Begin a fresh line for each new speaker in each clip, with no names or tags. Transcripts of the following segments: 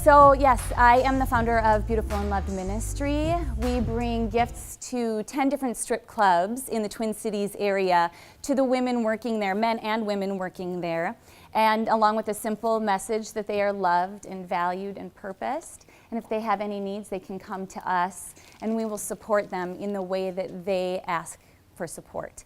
So yes, I am the founder of Beautiful and Loved Ministry. We bring gifts to 10 different strip clubs in the Twin Cities area to the women working there, men and women working there, and along with a simple message that they are loved and valued and purposed. And if they have any needs, they can come to us and we will support them in the way that they ask for support.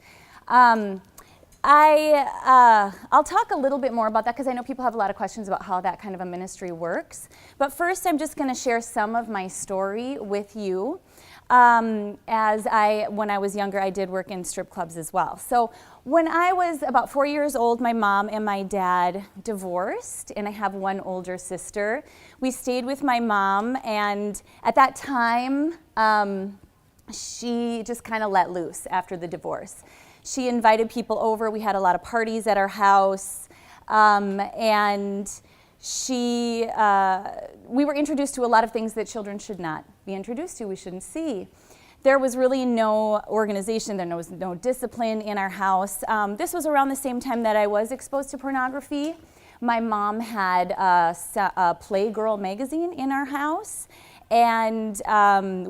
I'll talk a little bit more about that because I know people have a lot of questions about how that kind of a ministry works. But first, I'm just going to share some of my story with you. When I was younger, I did work in strip clubs as well. So when I was about 4 years old, my mom and my dad divorced, and I have one older sister. We stayed with my mom, and at that time, she just kind of let loose after the divorce. She invited people over. We had a lot of parties at our house, and we were introduced to a lot of things that children should not be introduced to, we shouldn't see. There was really no organization, there was no discipline in our house. This was around the same time that I was exposed to pornography. My mom had a Playgirl magazine in our house, and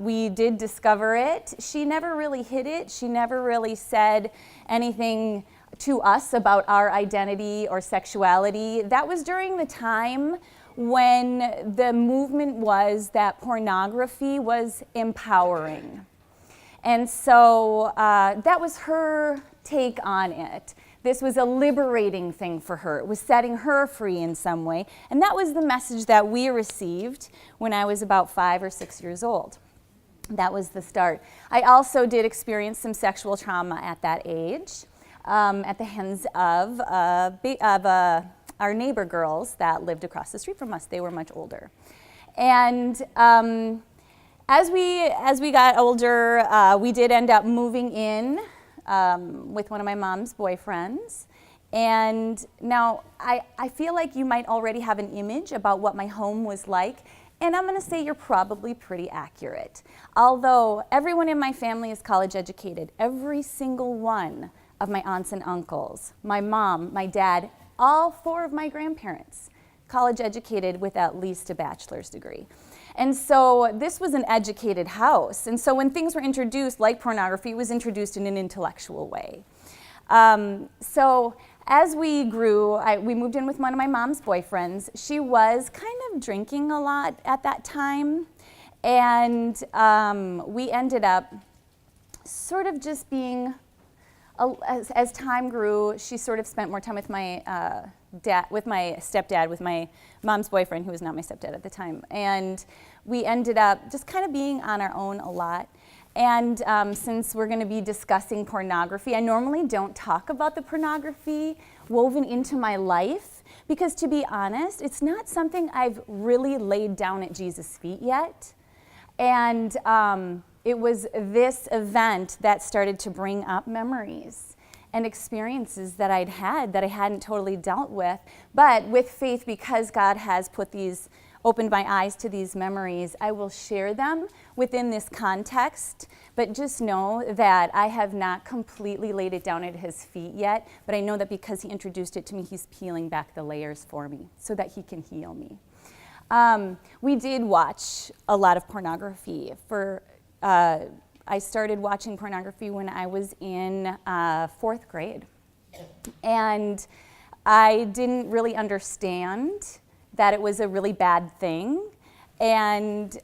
we did discover it. She never really hid it. She never really said anything to us about our identity or sexuality. That was during the time when the movement was that pornography was empowering. And so that was her take on it. This was a liberating thing for her. It was setting her free in some way. And that was the message that we received when I was about 5 or 6 years old. That was the start. I also did experience some sexual trauma at that age, at the hands of our neighbor girls that lived across the street from us. They were much older. And as we got older, we did end up moving in with one of my mom's boyfriends. And now I feel like you might already have an image about what my home was like. And I'm going to say you're probably pretty accurate. Although everyone in my family is college educated, every single one of my aunts and uncles, my mom, my dad, all 4 of my grandparents, college educated with at least a bachelor's degree. And so this was an educated house. And so when things were introduced, like pornography, it was introduced in an intellectual way. So as we grew, we moved in with one of my mom's boyfriends. She was kind of drinking a lot at that time. And we ended up sort of just being, as time grew, she sort of spent more time with my stepdad, with my mom's boyfriend, who was not my stepdad at the time. And we ended up just kind of being on our own a lot. And since we're going to be discussing pornography, I normally don't talk about the pornography woven into my life, because to be honest, it's not something I've really laid down at Jesus' feet yet. And it was this event that started to bring up memories and experiences that I'd had that I hadn't totally dealt with. But with faith, because God has opened my eyes to these memories, I will share them within this context. But just know that I have not completely laid it down at his feet yet. But I know that because he introduced it to me, he's peeling back the layers for me so that he can heal me. We did watch a lot of pornography. I started watching pornography when I was in 4th grade. And I didn't really understand that it was a really bad thing. And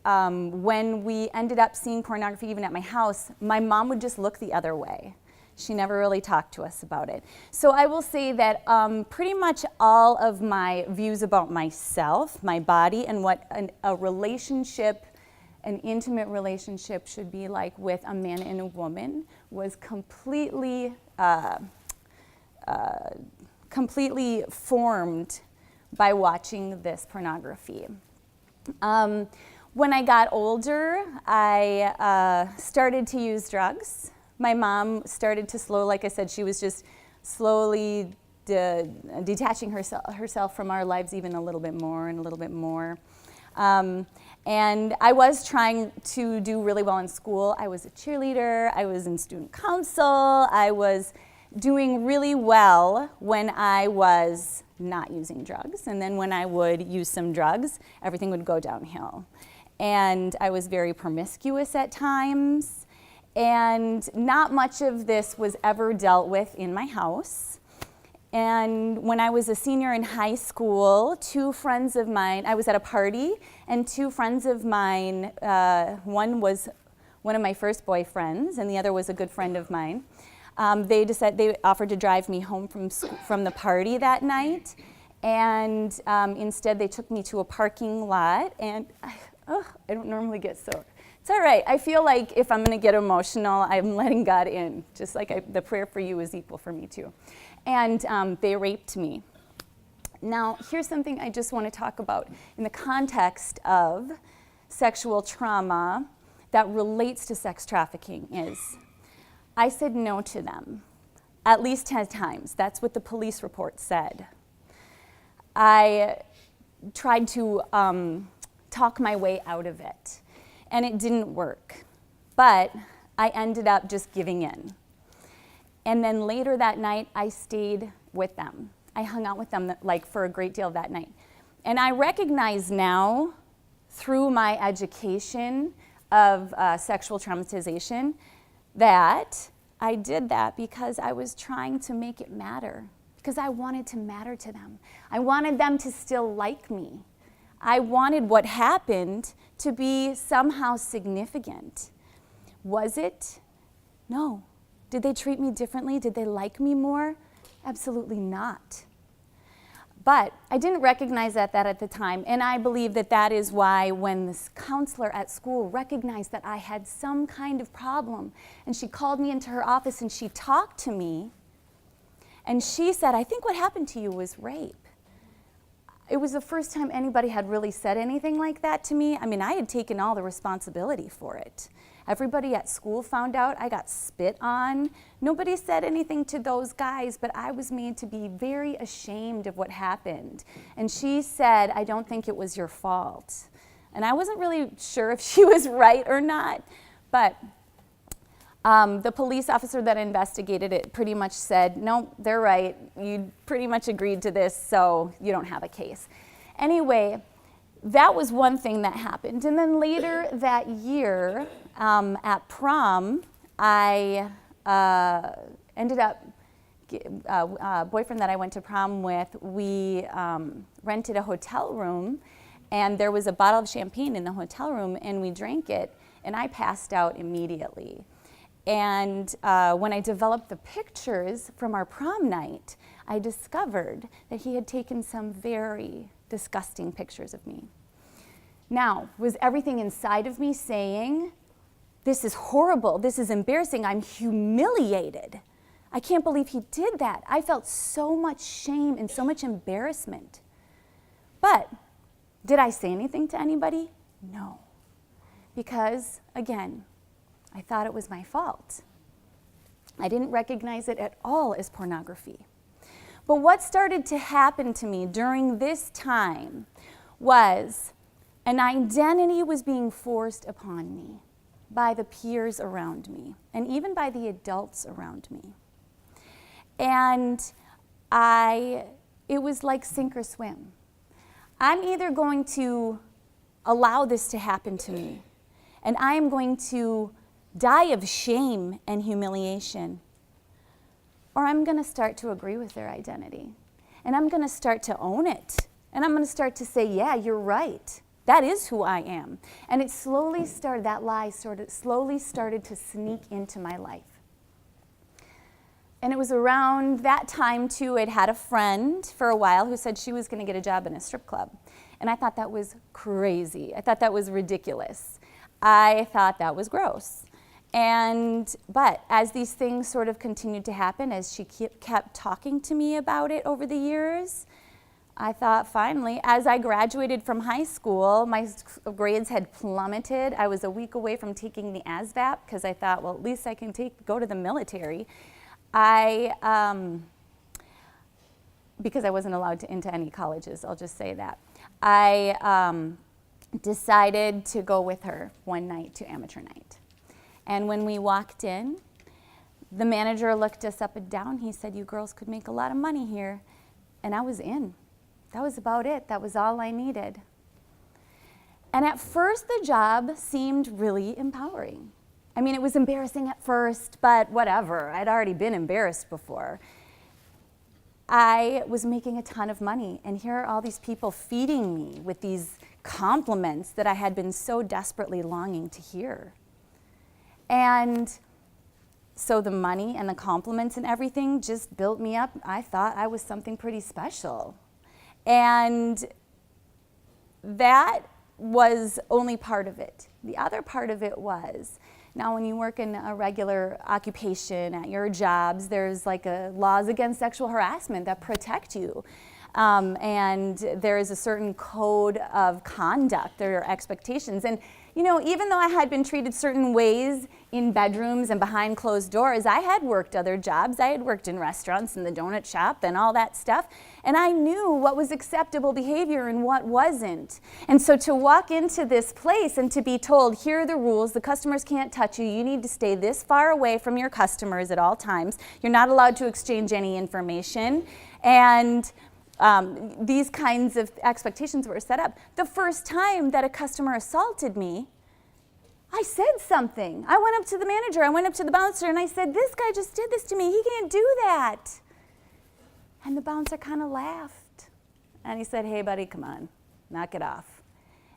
when we ended up seeing pornography even at my house, my mom would just look the other way. She never really talked to us about it. So I will say that pretty much all of my views about myself, my body, and what an intimate relationship should be like with a man and a woman was completely formed by watching this pornography. When I got older, I started to use drugs. My mom started to like I said, she was just slowly detaching herself from our lives even a little bit more and a little bit more. And I was trying to do really well in school. I was a cheerleader, I was in student council, I was doing really well when I was not using drugs. And then when I would use some drugs, everything would go downhill. And I was very promiscuous at times. And not much of this was ever dealt with in my house. And when I was a senior in high school, two friends of mine, I was at a party, and two friends of mine, one was one of my first boyfriends, and the other was a good friend of mine. They offered to drive me home from the party that night, and instead they took me to a parking lot, and I don't normally get so, it's all right. I feel like if I'm gonna get emotional, I'm letting God in, just like the prayer for you is equal for me too. And they raped me. Now, here's something I just want to talk about in the context of sexual trauma that relates to sex trafficking is, I said no to them at least 10 times. That's what the police report said. I tried to talk my way out of it, and it didn't work. But I ended up just giving in. And then later that night, I stayed with them. I hung out with them for a great deal that night. And I recognize now, through my education of sexual traumatization, that I did that because I was trying to make it matter, because I wanted to matter to them. I wanted them to still like me. I wanted what happened to be somehow significant. Was it? No. Did they treat me differently? Did they like me more? Absolutely not. But I didn't recognize that at the time, and I believe that is why when this counselor at school recognized that I had some kind of problem, and she called me into her office and she talked to me, and she said, I think what happened to you was rape. It was the first time anybody had really said anything like that to me. I mean, I had taken all the responsibility for it. Everybody at school found out. I got spit on. Nobody said anything to those guys, but I was made to be very ashamed of what happened. And she said, I don't think it was your fault. And I wasn't really sure if she was right or not, but the police officer that investigated it pretty much said, no, they're right. You pretty much agreed to this, so you don't have a case. Anyway, that was one thing that happened. And then later that year, at prom, I ended up, a boyfriend that I went to prom with, we rented a hotel room, and there was a bottle of champagne in the hotel room, and we drank it, and I passed out immediately. And when I developed the pictures from our prom night, I discovered that he had taken some very disgusting pictures of me. Now, was everything inside of me saying, this is horrible, this is embarrassing, I'm humiliated. I can't believe he did that. I felt so much shame and so much embarrassment. But did I say anything to anybody? No. Because, again, I thought it was my fault. I didn't recognize it at all as pornography. But what started to happen to me during this time was an identity was being forced upon me by the peers around me and even by the adults around me. And it was like sink or swim. I'm either going to allow this to happen to me, and I am going to die of shame and humiliation, or I'm going to start to agree with their identity, and I'm going to start to own it, and I'm going to start to say, yeah, you're right. That is who I am. And it slowly started, that lie slowly started to sneak into my life. And it was around that time, too, I'd had a friend for a while who said she was going to get a job in a strip club. And I thought that was crazy. I thought that was ridiculous. I thought that was gross. But as these things sort of continued to happen, as she kept talking to me about it over the years, I thought finally, as I graduated from high school, my grades had plummeted. I was a week away from taking the ASVAB because I thought, well, at least I can go to the military. Because I wasn't allowed into any colleges, I'll just say that. I decided to go with her one night to amateur night. And when we walked in, the manager looked us up and down. He said, "You girls could make a lot of money here." And I was in. That was about it. That was all I needed. And at first, the job seemed really empowering. I mean, it was embarrassing at first, but whatever. I'd already been embarrassed before. I was making a ton of money, and here are all these people feeding me with these compliments that I had been so desperately longing to hear. And so the money and the compliments and everything just built me up. I thought I was something pretty special. And that was only part of it. The other part of it was, now when you work in a regular occupation at your jobs, there's like laws against sexual harassment that protect you. And there is a certain code of conduct, there are expectations. And you know, even though I had been treated certain ways in bedrooms and behind closed doors, I had worked other jobs. I had worked in restaurants and the donut shop and all that stuff. And I knew what was acceptable behavior and what wasn't. And so to walk into this place and to be told, here are the rules, the customers can't touch you, you need to stay this far away from your customers at all times, you're not allowed to exchange any information, and these kinds of expectations were set up. The first time that a customer assaulted me, I said something. I went up to the manager, I went up to the bouncer, and I said, "This guy just did this to me, he can't do that." And the bouncer kind of laughed. And he said, "Hey buddy, come on, knock it off."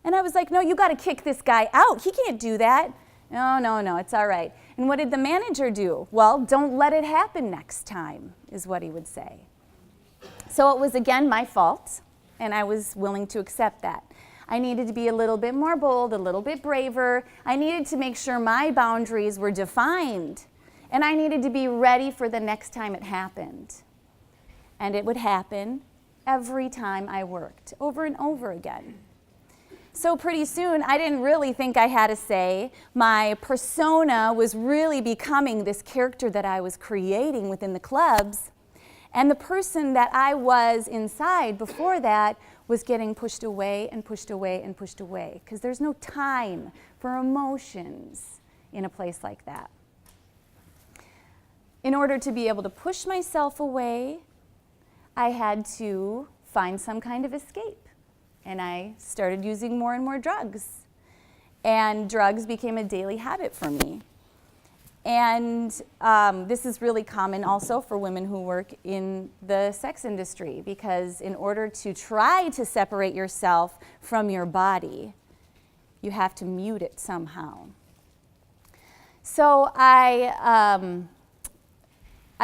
And I was like, "No, you gotta kick this guy out, he can't do that." No, it's all right. And what did the manager do? "Well, don't let it happen next time," is what he would say. So it was again my fault, and I was willing to accept that. I needed to be a little bit more bold, a little bit braver. I needed to make sure my boundaries were defined, and I needed to be ready for the next time it happened. And it would happen every time I worked, over and over again. So pretty soon, I didn't really think I had a say. My persona was really becoming this character that I was creating within the clubs. And the person that I was inside before that was getting pushed away and pushed away and pushed away, because there's no time for emotions in a place like that. In order to be able to push myself away, I had to find some kind of escape. And I started using more and more drugs. And drugs became a daily habit for me. And this is really common also for women who work in the sex industry, because in order to try to separate yourself from your body, you have to mute it somehow. So I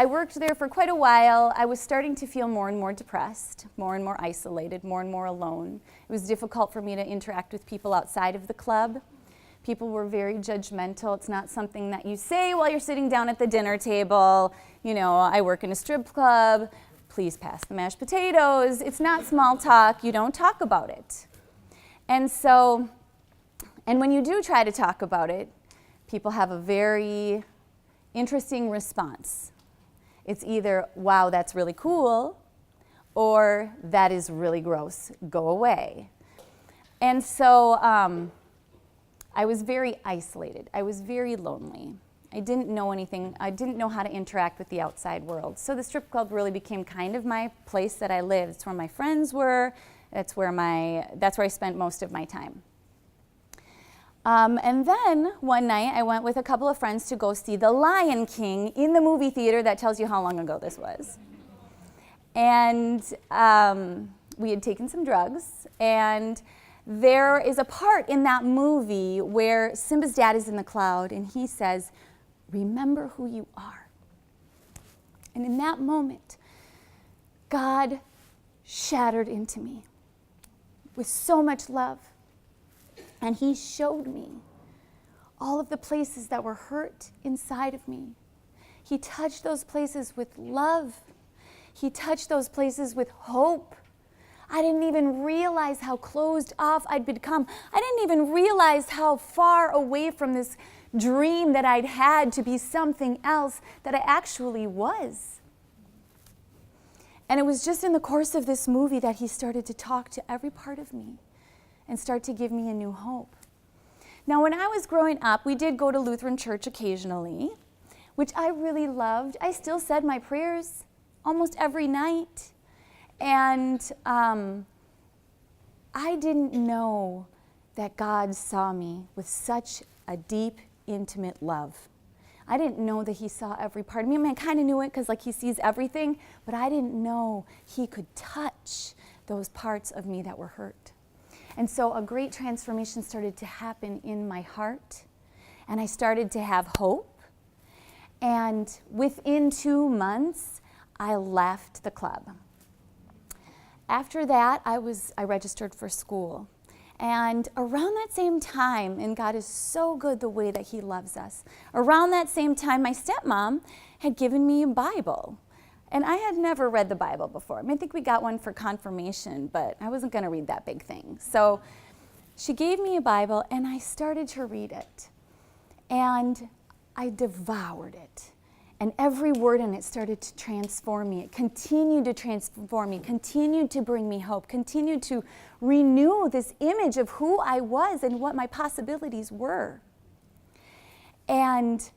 worked there for quite a while. I was starting to feel more and more depressed, more and more isolated, more and more alone. It was difficult for me to interact with people outside of the club. People were very judgmental. It's not something that you say while you're sitting down at the dinner table. You know, "I work in a strip club, please pass the mashed potatoes." It's not small talk. You don't talk about it. And when you do try to talk about it, people have a very interesting response. It's either, "Wow, that's really cool," or "That is really gross, go away." And so I was very isolated. I was very lonely. I didn't know anything. I didn't know how to interact with the outside world. So the strip club really became kind of my place that I lived. It's where my friends were. That's where I spent most of my time. And then one night I went with a couple of friends to go see The Lion King in the movie theater. That tells you how long ago this was. And we had taken some drugs, and there is a part in that movie where Simba's dad is in the cloud and he says, "Remember who you are." And in that moment, God shattered into me with so much love. And he showed me all of the places that were hurt inside of me. He touched those places with love. He touched those places with hope. I didn't even realize how closed off I'd become. I didn't even realize how far away from this dream that I'd had to be something else that I actually was. And it was just in the course of this movie that he started to talk to every part of me and start to give me a new hope. Now, when I was growing up, we did go to Lutheran church occasionally. which I really loved. I still said my prayers almost every night. And I didn't know that God saw me with such a deep, intimate love. I didn't know that he saw every part of me. I mean, I kind of knew it because he sees everything, but I didn't know he could touch those parts of me that were hurt. And so a great transformation started to happen in my heart, and I started to have hope. And within 2 months, I left the club. After that, I registered for school. And around that same time, and God is so good the way that he loves us, around that same time, my stepmom had given me a Bible. And I had never read the Bible before. I mean, I think we got one for confirmation, but I wasn't going to read that big thing. So she gave me a Bible, and I started to read it. And I devoured it. And every word in it started to transform me. It continued to transform me, continued to bring me hope, continued to renew this image of who I was and what my possibilities were. And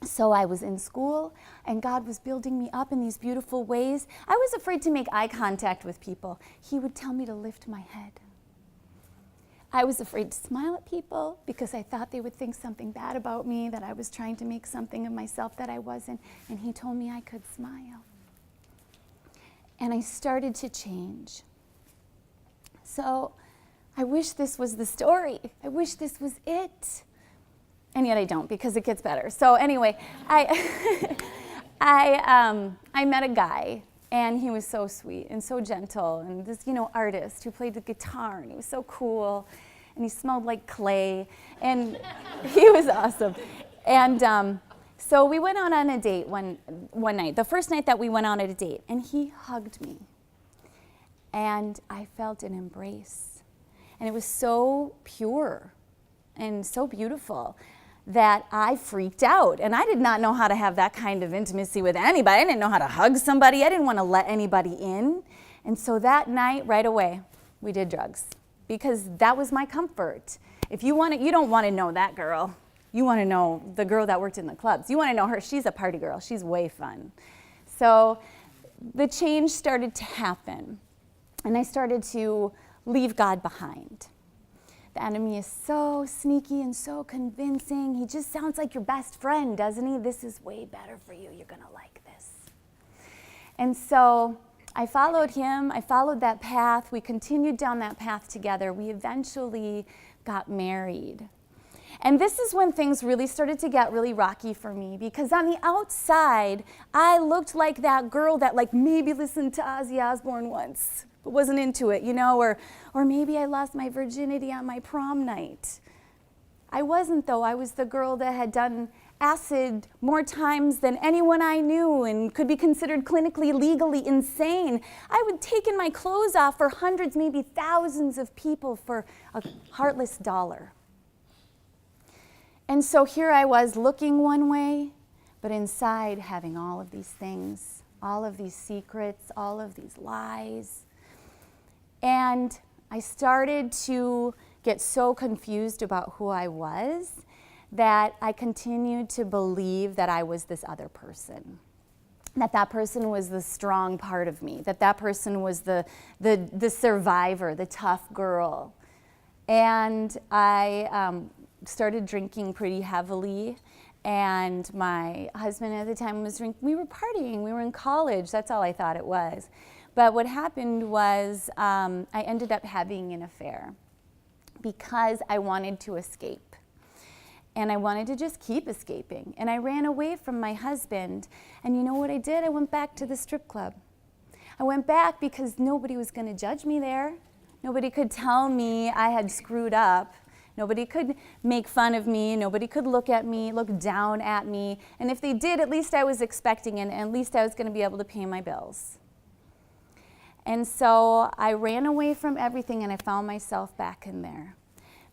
so I was in school, and God was building me up in these beautiful ways. I was afraid to make eye contact with people. He would tell me to lift my head. I was afraid to smile at people because I thought they would think something bad about me, that I was trying to make something of myself that I wasn't, and he told me I could smile. And I started to change. So I wish this was the story. I wish this was it. And yet I don't, because it gets better. So anyway, I met a guy, and he was so sweet and so gentle, and this, artist who played the guitar, and he was so cool, and he smelled like clay, and he was awesome. And so we went out on a date one night, the first night that we went on a date, and he hugged me, and I felt an embrace, and it was so pure and so beautiful that I freaked out. And I did not know how to have that kind of intimacy with anybody. I didn't know how to hug somebody. I didn't want to let anybody in. And so that night, right away, we did drugs, because that was my comfort. If you don't want to know that girl. You want to know the girl that worked in the clubs. You want to know her. She's a party girl. She's way fun. So the change started to happen, and I started to leave God behind. The enemy is so sneaky and so convincing. He just sounds like your best friend, doesn't he? This is way better for you. You're going to like this. And so I followed him. I followed that path. We continued down that path together. We eventually got married. And this is when things really started to get really rocky for me, because on the outside, I looked like that girl that maybe listened to Ozzy Osbourne once, but wasn't into it, or maybe I lost my virginity on my prom night. I wasn't, though. I was the girl that had done acid more times than anyone I knew and could be considered clinically, legally insane. I would take my clothes off for hundreds, maybe thousands of people for a heartless dollar. And so here I was looking one way, but inside having all of these things, all of these secrets, all of these lies. And I started to get so confused about who I was that I continued to believe that I was this other person, that person was the strong part of me, that person was the survivor, the tough girl. And I started drinking pretty heavily, and my husband at the time was drinking. We were partying. We were in college. That's all I thought it was. But what happened was I ended up having an affair because I wanted to escape. And I wanted to just keep escaping. And I ran away from my husband. And you know what I did? I went back to the strip club. I went back because nobody was going to judge me there. Nobody could tell me I had screwed up. Nobody could make fun of me. Nobody could look at me, look down at me. And if they did, at least I was expecting it, and at least I was going to be able to pay my bills. And so I ran away from everything, and I found myself back in there.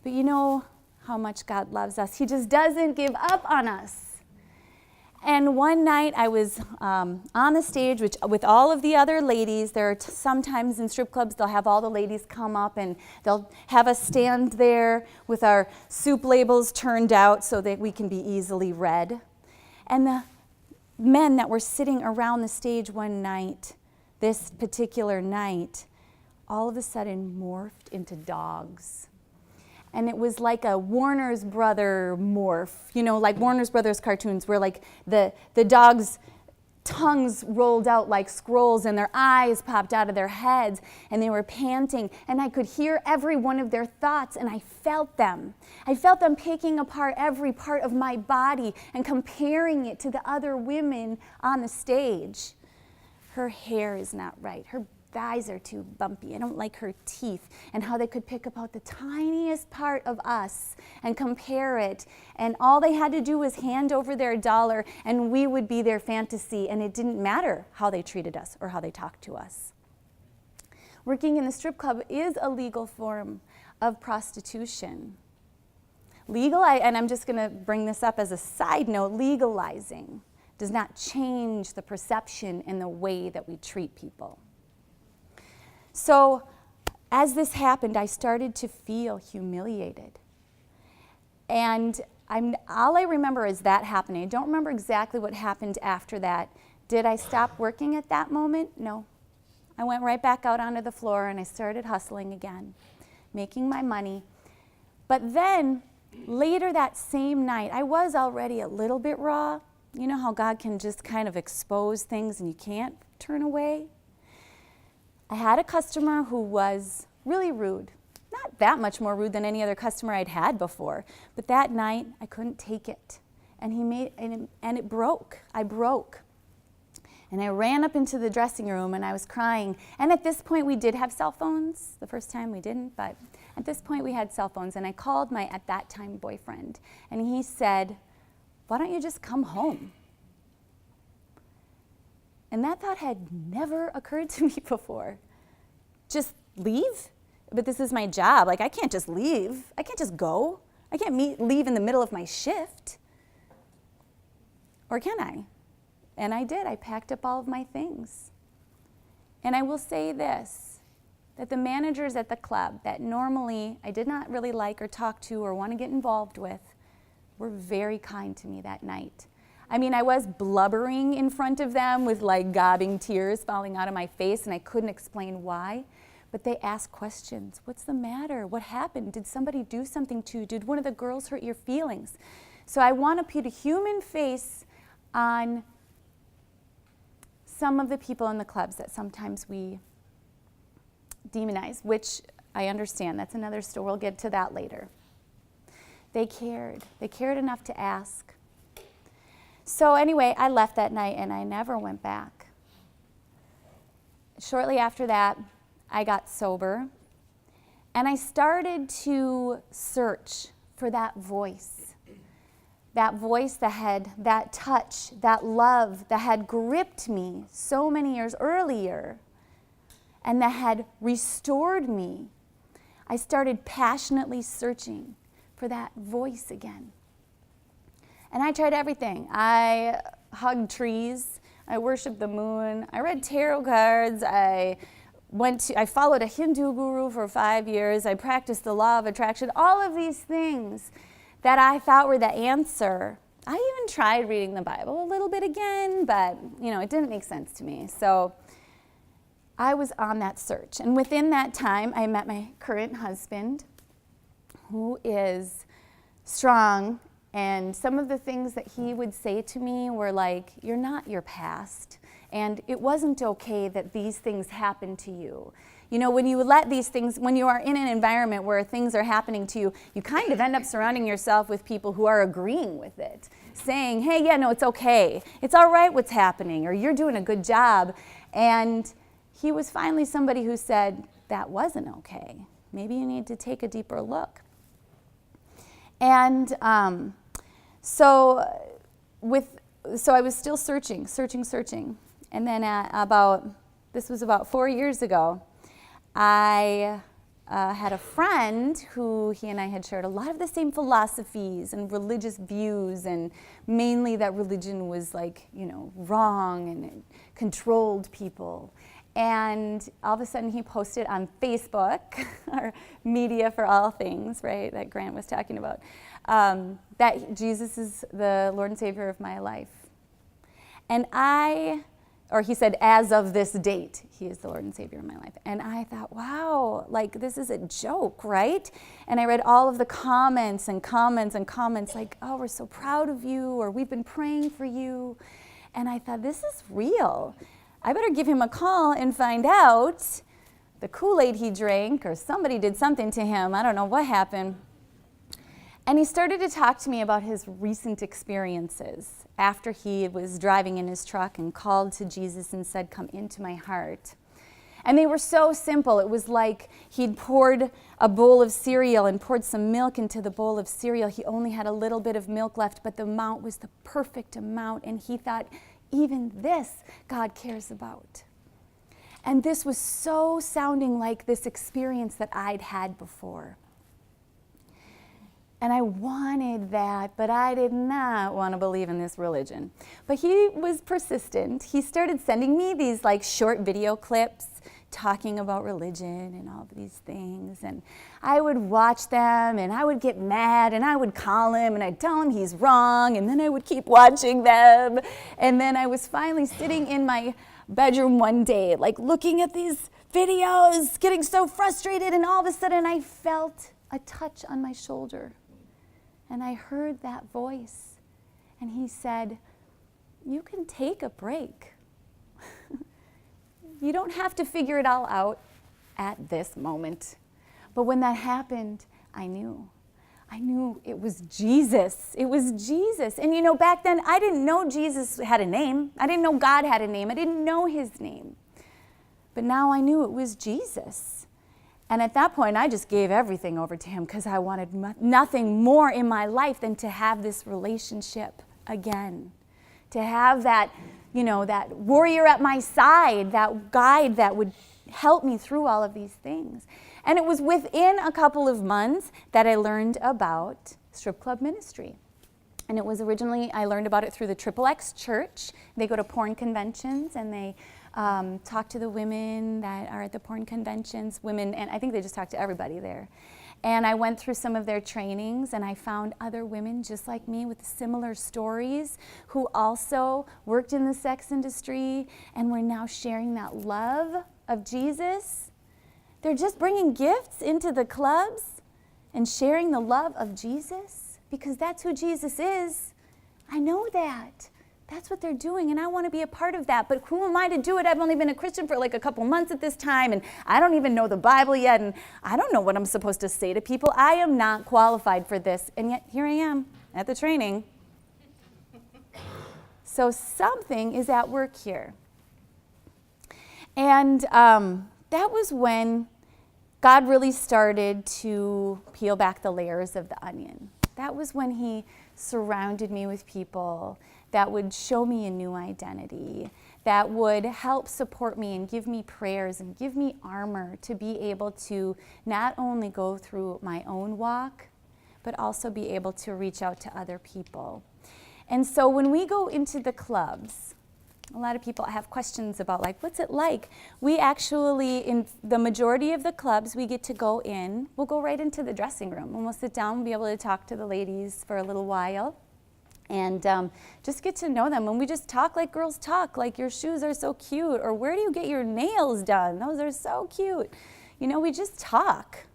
But you know how much God loves us. He just doesn't give up on us. And one night I was on the stage with all of the other ladies. There are sometimes in strip clubs they'll have all the ladies come up and they'll have us stand there with our soup labels turned out so that we can be easily read. And the men that were sitting around the stage one night, this particular night, all of a sudden morphed into dogs. And it was like a Warner's Brother morph, like Warner's Brothers cartoons where like the dogs' tongues rolled out like scrolls and their eyes popped out of their heads and they were panting, and I could hear every one of their thoughts, and I felt them. I felt them picking apart every part of my body and comparing it to the other women on the stage. Her hair is not right. Her thighs are too bumpy. I don't like her teeth, and how they could pick about the tiniest part of us and compare it, and all they had to do was hand over their dollar and we would be their fantasy, and it didn't matter how they treated us or how they talked to us. Working in the strip club is a legal form of prostitution. And I'm just going to bring this up as a side note, legalizing does not change the perception and the way that we treat people. So as this happened, I started to feel humiliated. And all I remember is that happening. I don't remember exactly what happened after that. Did I stop working at that moment? No. I went right back out onto the floor and I started hustling again, making my money. But then later that same night, I was already a little bit raw. You know how God can just kind of expose things and you can't turn away? I had a customer who was really rude. Not that much more rude than any other customer I'd had before. But that night, I couldn't take it. And it broke. I broke. And I ran up into the dressing room and I was crying. And at this point, we did have cell phones. The first time we didn't, but at this point we had cell phones. And I called my, at that time, boyfriend. And he said, "Why don't you just come home?" And that thought had never occurred to me before. Just leave? But this is my job. Like, I can't just leave. I can't just go. I can't leave in the middle of my shift. Or can I? And I did. I packed up all of my things. And I will say this, that the managers at the club that normally I did not really like or talk to or want to get involved with were very kind to me that night. I mean, I was blubbering in front of them with like gobbing tears falling out of my face, and I couldn't explain why. But they asked questions. What's the matter? What happened? Did somebody do something to you? Did one of the girls hurt your feelings? So I want to put a human face on some of the people in the clubs that sometimes we demonize, which I understand. That's another story. We'll get to that later. They cared. They cared enough to ask. So anyway, I left that night and I never went back. Shortly after that, I got sober and I started to search for that voice that had that touch, that love that had gripped me so many years earlier and that had restored me. I started passionately searching for that voice again. And I tried everything. I hugged trees. I worshiped the moon. I read tarot cards. I followed a Hindu guru for 5 years. I practiced the law of attraction. All of these things that I thought were the answer. I even tried reading the Bible a little bit again, but it didn't make sense to me. So I was on that search. And within that time, I met my current husband, who is strong. And some of the things that he would say to me were like, "You're not your past. And it wasn't okay that these things happened to you." When you let these things, when you are in an environment where things are happening to you, you kind of end up surrounding yourself with people who are agreeing with it, saying, "Hey, yeah, no, it's okay. It's all right what's happening," or "You're doing a good job." And he was finally somebody who said, "That wasn't okay. Maybe you need to take a deeper look." And so I was still searching. And then this was about 4 years ago, I had a friend who he and I had shared a lot of the same philosophies and religious views, and mainly that religion was wrong and it controlled people. And all of a sudden he posted on Facebook, our media for all things, right, that Grant was talking about, that Jesus is the Lord and Savior of my life. And he said, as of this date, he is the Lord and Savior of my life. And I thought, wow, like this is a joke, right? And I read all of the comments, like, oh, we're so proud of you, or we've been praying for you. And I thought, this is real. I better give him a call and find out the Kool-Aid he drank, or somebody did something to him. I don't know what happened. And he started to talk to me about his recent experiences after he was driving in his truck and called to Jesus and said, come into my heart. And they were so simple. It was like he'd poured a bowl of cereal and poured some milk into the bowl of cereal. He only had a little bit of milk left, but the amount was the perfect amount. And he thought, even this God cares about. And this was so sounding like this experience that I'd had before. And I wanted that, but I did not want to believe in this religion. But he was persistent. He started sending me these like short video clips talking about religion and all of these things. And I would watch them and I would get mad and I would call him and I'd tell him he's wrong, and then I would keep watching them. And then I was finally sitting in my bedroom one day, like looking at these videos, getting so frustrated, and all of a sudden I felt a touch on my shoulder. And I heard that voice, and he said, you can take a break. You don't have to figure it all out at this moment. But when that happened, I knew it was Jesus. It was Jesus. And you know, back then, I didn't know Jesus had a name. I didn't know God had a name. I didn't know his name. But now I knew it was Jesus. And at that point, I just gave everything over to him because I wanted nothing more in my life than to have this relationship again. To have that, that warrior at my side, that guide that would help me through all of these things. And it was within a couple of months that I learned about strip club ministry. And it was originally, I learned about it through the XXX Church. They go to porn conventions and they talk to the women that are at the porn conventions, women, and I think they just talk to everybody there. And I went through some of their trainings, and I found other women just like me with similar stories who also worked in the sex industry and were now sharing that love of Jesus. They're just bringing gifts into the clubs and sharing the love of Jesus because that's who Jesus is. I know that. That's what they're doing, and I want to be a part of that. But who am I to do it? I've only been a Christian for like a couple months at this time, and I don't even know the Bible yet, and I don't know what I'm supposed to say to people. I am not qualified for this, and yet here I am at the training. So something is at work here. And that was when God really started to peel back the layers of the onion. That was when he surrounded me with people that would show me a new identity, that would help support me and give me prayers and give me armor to be able to not only go through my own walk, but also be able to reach out to other people. And so when we go into the clubs, a lot of people have questions about like, what's it like? We actually, in the majority of the clubs, we get to go in, we'll go right into the dressing room and we'll sit down and be able to talk to the ladies for a little while. And just get to know them. And we just talk like girls talk, like your shoes are so cute, or where do you get your nails done? Those are so cute. We just talk.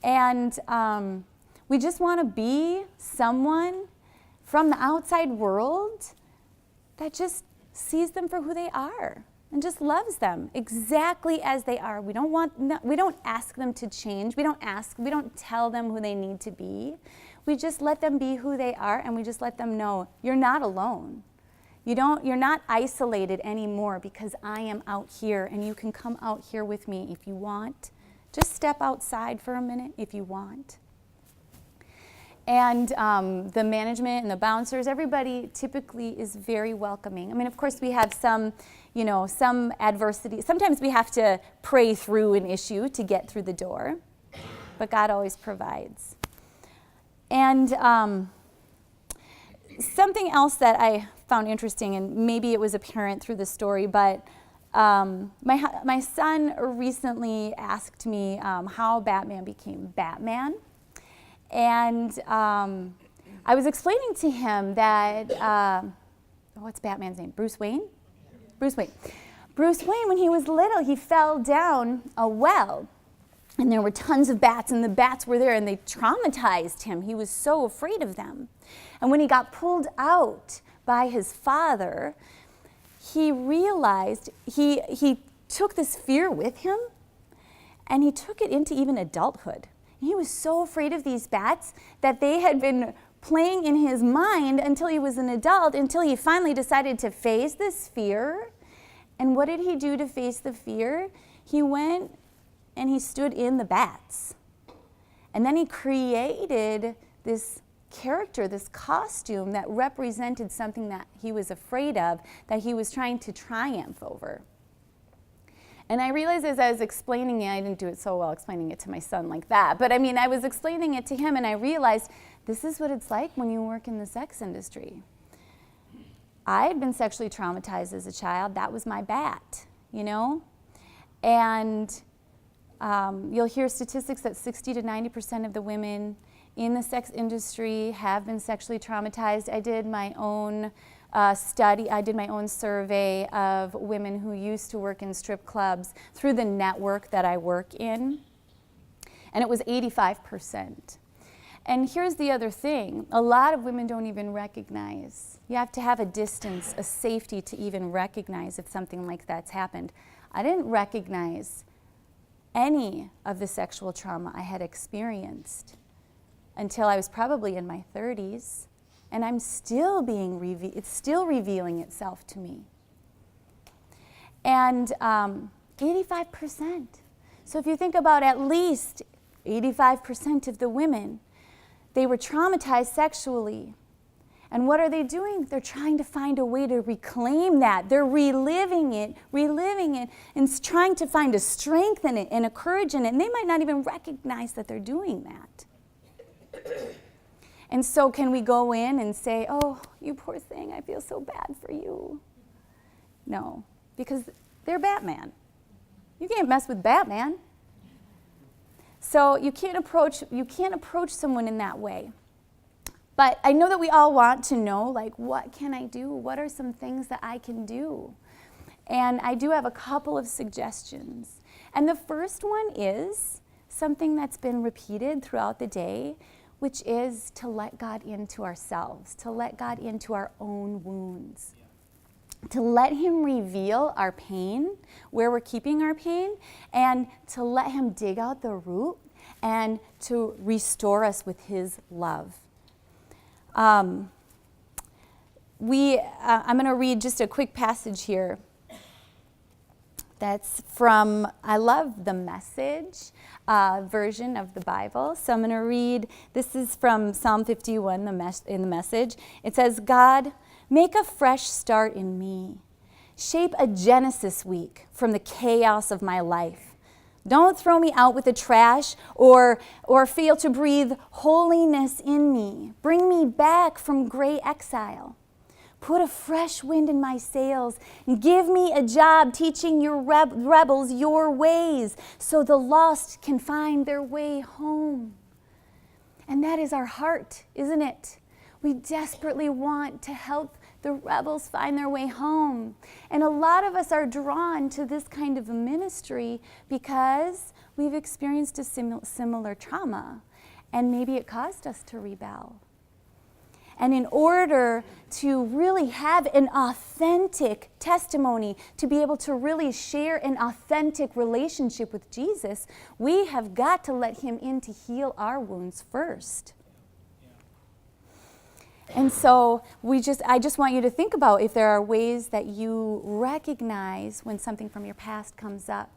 And we just want to be someone from the outside world that just sees them for who they are and just loves them exactly as they are. We don't ask them to change. We don't tell them who they need to be. We just let them be who they are, and we just let them know you're not alone. You're not isolated anymore because I am out here, and you can come out here with me if you want. Just step outside for a minute if you want. And the management and the bouncers, everybody typically is very welcoming. I mean, of course, we have some adversity. Sometimes we have to pray through an issue to get through the door, but God always provides. And something else that I found interesting, and maybe it was apparent through the story, but My son recently asked me how Batman became Batman. And I was explaining to him that, what's Batman's name? Bruce Wayne? Bruce Wayne. Bruce Wayne, when he was little, he fell down a well. And there were tons of bats, and the bats were there, and they traumatized him. He was so afraid of them. And when he got pulled out by his father, he realized he took this fear with him, and he took it into even adulthood. He was so afraid of these bats that they had been playing in his mind until he was an adult, until he finally decided to face this fear. And what did he do to face the fear? He went and he stood in the bats. And then he created this character, this costume that represented something that he was afraid of, that he was trying to triumph over. And I realized as I was explaining it, I didn't do it so well explaining it to my son like that, but I mean, I was explaining it to him, and I realized this is what it's like when you work in the sex industry. I had been sexually traumatized as a child. That was my bat, you know? And you'll hear statistics that 60 to 90% of the women in the sex industry have been sexually traumatized. I did my own study, I did my own survey of women who used to work in strip clubs through the network that I work in, and it was 85%. And here's the other thing, a lot of women don't even recognize. You have to have a distance, a safety to even recognize if something like that's happened. I didn't recognize any of the sexual trauma I had experienced until I was probably in my 30s, and I'm still it's still revealing itself to me. And 85%. So if you think about at least 85% of the women, they were traumatized sexually. And what are they doing? They're trying to find a way to reclaim that. They're reliving it, and trying to find a strength in it and a courage in it. And they might not even recognize that they're doing that. And so can we go in and say, oh, you poor thing, I feel so bad for you? No, because they're Batman. You can't mess with Batman. So you can't approach someone in that way. But I know that we all want to know, like, what can I do? What are some things that I can do? And I do have a couple of suggestions. And the first one is something that's been repeated throughout the day, which is to let God into ourselves, to let God into our own wounds, to let Him reveal our pain, where we're keeping our pain, and to let Him dig out the root and to restore us with His love. I'm going to read just a quick passage here that's from, I love the Message version of the Bible. So I'm going to read, this is from Psalm 51 in the Message. It says, God, make a fresh start in me. Shape a Genesis week from the chaos of my life. Don't throw me out with the trash or fail to breathe holiness in me. Bring me back from gray exile. Put a fresh wind in my sails and give me a job teaching your rebels your ways so the lost can find their way home. And that is our heart, isn't it? We desperately want to help the rebels find their way home. And a lot of us are drawn to this kind of a ministry because we've experienced a similar trauma, and maybe it caused us to rebel. And in order to really have an authentic testimony, to be able to really share an authentic relationship with Jesus, we have got to let Him in to heal our wounds first. And so I just want you to think about if there are ways that you recognize when something from your past comes up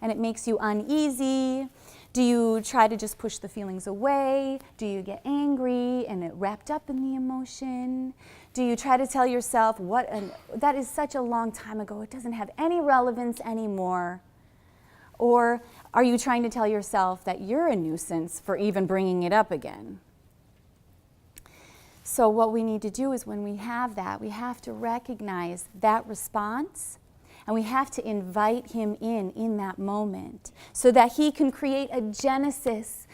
and it makes you uneasy. Do you try to just push the feelings away? Do you get angry and it wrapped up in the emotion? Do you try to tell yourself, that is such a long time ago, it doesn't have any relevance anymore? Or are you trying to tell yourself that you're a nuisance for even bringing it up again? So what we need to do is when we have that, we have to recognize that response And we have to invite him in that moment so that he can create a Genesis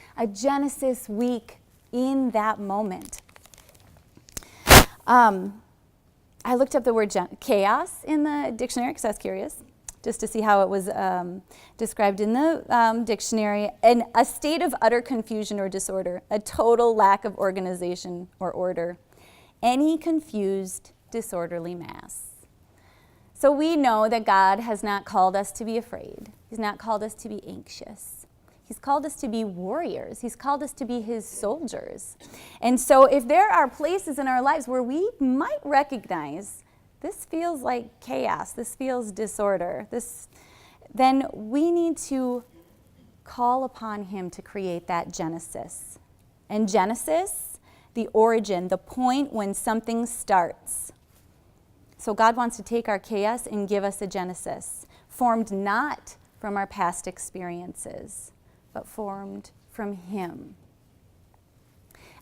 week in that moment. I looked up the word chaos in the dictionary because I was curious, just to see how it was described in the dictionary. And a state of utter confusion or disorder, a total lack of organization or order, any confused, disorderly mass. So we know that God has not called us to be afraid. He's not called us to be anxious. He's called us to be warriors. He's called us to be his soldiers. And so if there are places in our lives where we might recognize this feels like chaos, this feels disorder, then we need to call upon him to create that Genesis. And Genesis, the origin, the point when something starts. So God wants to take our chaos and give us a Genesis, formed not from our past experiences, but formed from him.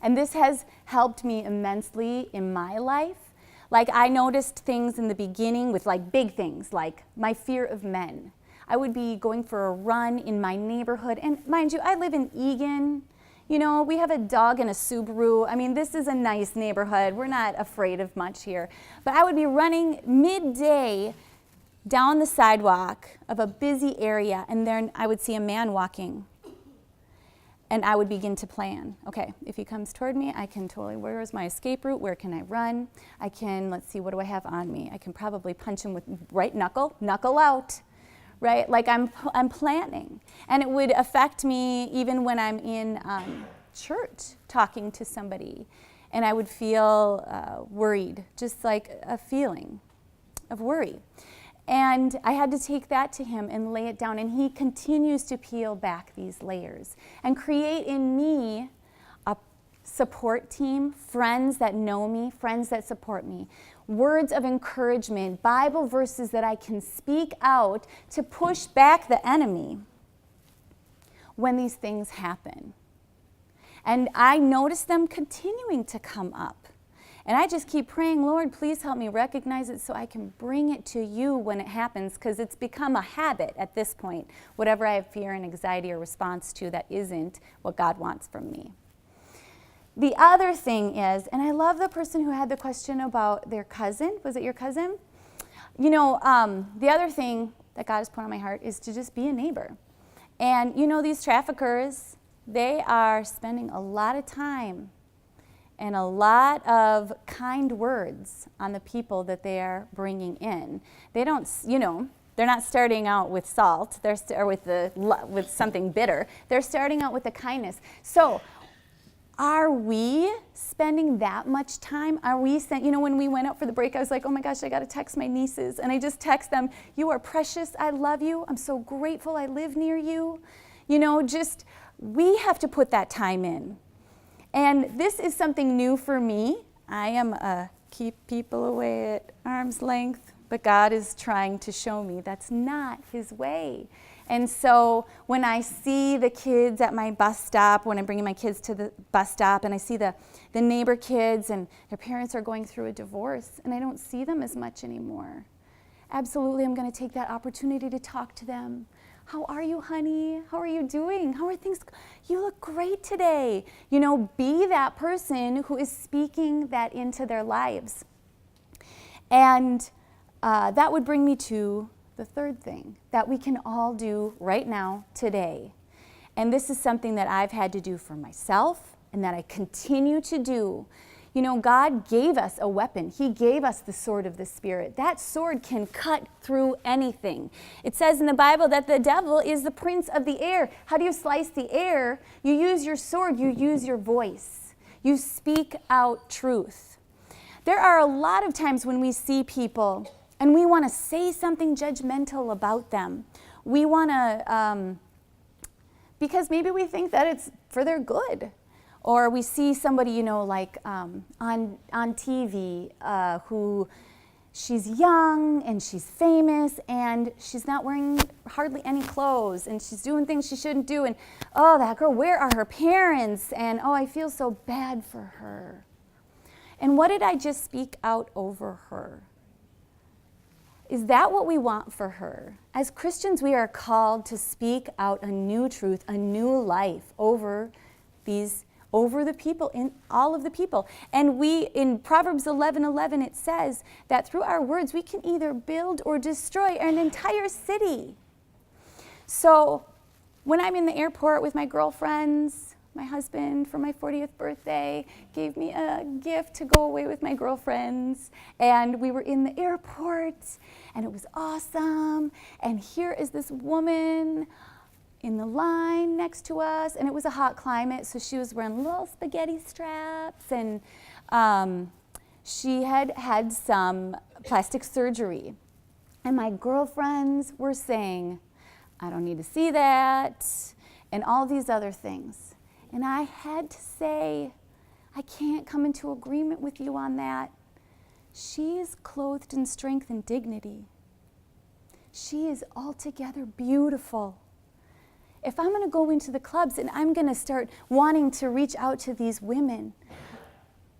And this has helped me immensely in my life. Like, I noticed things in the beginning with like big things, like my fear of men. I would be going for a run in my neighborhood, and mind you, I live in Egan. You know, we have a dog and a Subaru. I mean, this is a nice neighborhood. We're not afraid of much here. But I would be running midday down the sidewalk of a busy area, and then I would see a man walking. And I would begin to plan. Okay, if he comes toward me, I can totally, where is my escape route? Where can I run? I can, let's see, what do I have on me? I can probably punch him with right knuckle out. Right? Like I'm planning. And it would affect me even when I'm in church talking to somebody. And I would feel worried, just like a feeling of worry. And I had to take that to him and lay it down. And he continues to peel back these layers and create in me a support team, friends that know me, friends that support me. Words of encouragement, Bible verses that I can speak out to push back the enemy when these things happen. And I notice them continuing to come up. And I just keep praying, Lord, please help me recognize it so I can bring it to you when it happens, because it's become a habit at this point, whatever I have fear and anxiety or response to that isn't what God wants from me. The other thing is, and I love the person who had the question about their cousin. Was it your cousin? You know, the other thing that God has put on my heart is to just be a neighbor. And you know, these traffickers, they are spending a lot of time and a lot of kind words on the people that they are bringing in. They don't, you know, they're not starting out with salt, or with something bitter. They're starting out with the kindness. So, are we spending that much time? Are we, you know, when we went out for the break, I was like, oh my gosh, I got to text my nieces. And I just text them, you are precious, I love you, I'm so grateful I live near you. You know, just, we have to put that time in. And this is something new for me. I am a keep people away at arm's length, but God is trying to show me that's not his way. And so when I see the kids at my bus stop, when I'm bringing my kids to the bus stop, and I see the neighbor kids and their parents are going through a divorce, and I don't see them as much anymore, absolutely I'm going to take that opportunity to talk to them. How are you, honey? How are you doing? How are things? You look great today. You know, be that person who is speaking that into their lives. And that would bring me to the third thing that we can all do right now, today. And this is something that I've had to do for myself and that I continue to do. You know, God gave us a weapon. He gave us the sword of the Spirit. That sword can cut through anything. It says in the Bible that the devil is the prince of the air. How do you slice the air? You use your sword. You use your voice. You speak out truth. There are a lot of times when we see people and we want to say something judgmental about them. We want to, because maybe we think that it's for their good. Or we see somebody, you know, like on TV who she's young and she's famous and she's not wearing hardly any clothes and she's doing things she shouldn't do. And, oh, that girl, where are her parents? And, oh, I feel so bad for her. And what did I just speak out over her? Is that what we want for her? As Christians, we are called to speak out a new truth, a new life over the people, in all of the people. And in Proverbs 11:11, it says that through our words, we can either build or destroy an entire city. So when I'm in the airport with my girlfriends, my husband for my 40th birthday gave me a gift to go away with my girlfriends, and we were in the airport, and it was awesome. And here is this woman in the line next to us, and it was a hot climate, so she was wearing little spaghetti straps, and she had had some plastic surgery. And my girlfriends were saying, "I don't need to see that," and all these other things. And I had to say, I can't come into agreement with you on that. She is clothed in strength and dignity. She is altogether beautiful. If I'm going to go into the clubs and I'm going to start wanting to reach out to these women,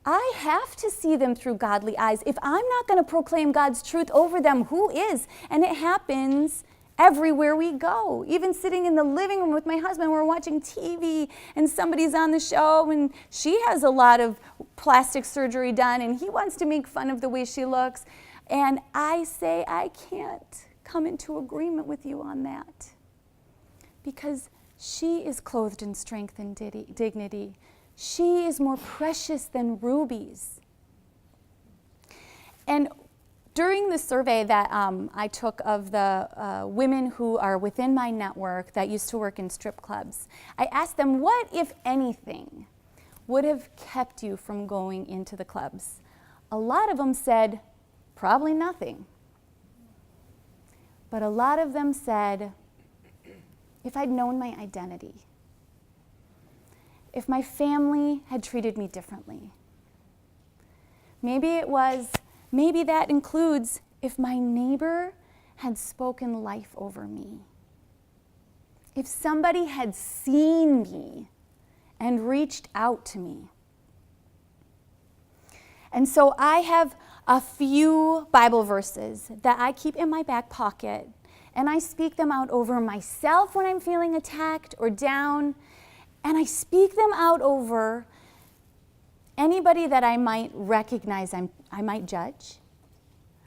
I have to see them through godly eyes. If I'm not going to proclaim God's truth over them, who is? And it happens everywhere we go. Even sitting in the living room with my husband, we're watching TV and somebody's on the show and she has a lot of plastic surgery done and he wants to make fun of the way she looks. And I say, I can't come into agreement with you on that. Because she is clothed in strength and dignity. She is more precious than rubies. And during the survey that I took of the women who are within my network that used to work in strip clubs, I asked them, what, if anything, would have kept you from going into the clubs? A lot of them said, probably nothing. But a lot of them said, if I'd known my identity, if my family had treated me differently, maybe that includes if my neighbor had spoken life over me, if somebody had seen me and reached out to me. And so I have a few Bible verses that I keep in my back pocket, and I speak them out over myself when I'm feeling attacked or down, and I speak them out over anybody that I might recognize I might judge.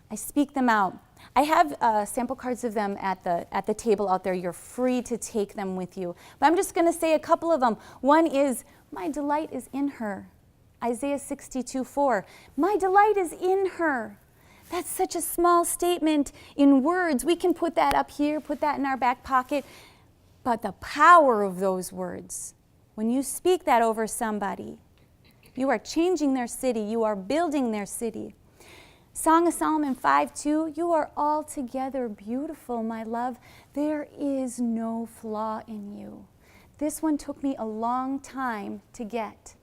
I speak them out. I have sample cards of them at the table out there. You're free to take them with you. But I'm just going to say a couple of them. One is, my delight is in her. Isaiah 62:4. My delight is in her. That's such a small statement in words. We can put that up here, put that in our back pocket. But the power of those words, when you speak that over somebody, you are changing their city. You are building their city. Song of Solomon 5:2, you are altogether beautiful, my love. There is no flaw in you. This one took me a long time to get.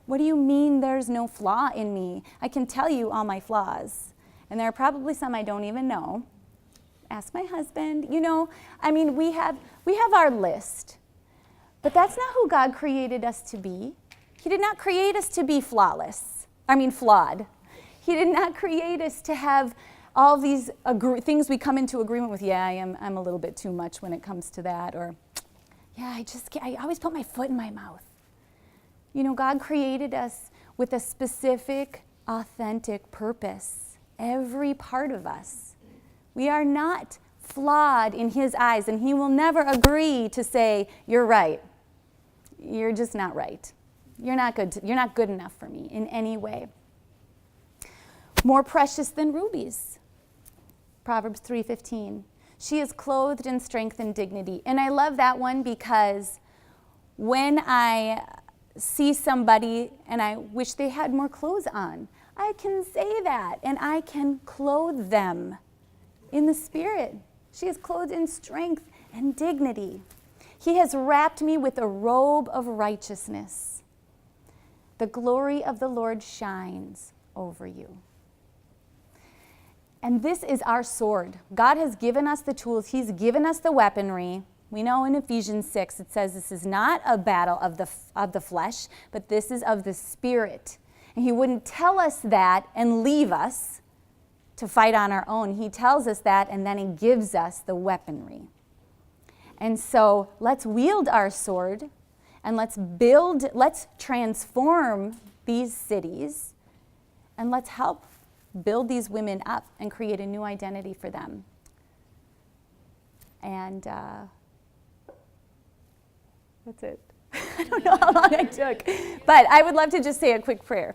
What do you mean there's no flaw in me? I can tell you all my flaws. And there are probably some I don't even know. Ask my husband. We have our list. But that's not who God created us to be. He did not create us to be flawed. He did not create us to have all these things we come into agreement with. Yeah, I'm a little bit too much when it comes to that. Or, yeah, I always put my foot in my mouth. God created us with a specific, authentic purpose. Every part of us. We are not flawed in His eyes, and He will never agree to say, you're right. You're just not right. You're not good enough for me in any way. More precious than rubies. Proverbs 3:15. She is clothed in strength and dignity. And I love that one because when I see somebody and I wish they had more clothes on, I can say that and I can clothe them in the Spirit. She is clothed in strength and dignity. He has wrapped me with a robe of righteousness. The glory of the Lord shines over you. And this is our sword. God has given us the tools. He's given us the weaponry. We know in Ephesians 6 it says this is not a battle of the flesh, but this is of the Spirit. And He wouldn't tell us that and leave us. to fight on our own. He tells us that, and then he gives us the weaponry. And so let's wield our sword, and let's transform these cities, and let's help build these women up and create a new identity for them. And that's it. I don't know how long I took, but I would love to just say a quick prayer.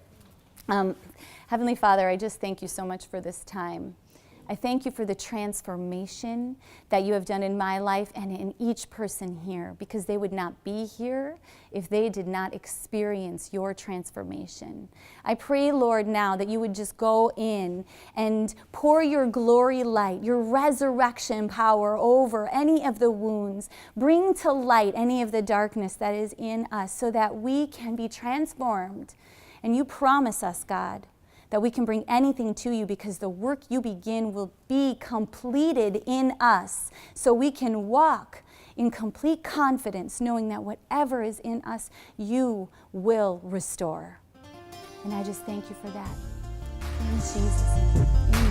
Heavenly Father, I just thank you so much for this time. I thank you for the transformation that you have done in my life and in each person here, because they would not be here if they did not experience your transformation. I pray, Lord, now that you would just go in and pour your glory light, your resurrection power over any of the wounds. Bring to light any of the darkness that is in us so that we can be transformed. And you promise us, God, that we can bring anything to you because the work you begin will be completed in us, so we can walk in complete confidence, knowing that whatever is in us, you will restore. And I just thank you for that. In Jesus' name.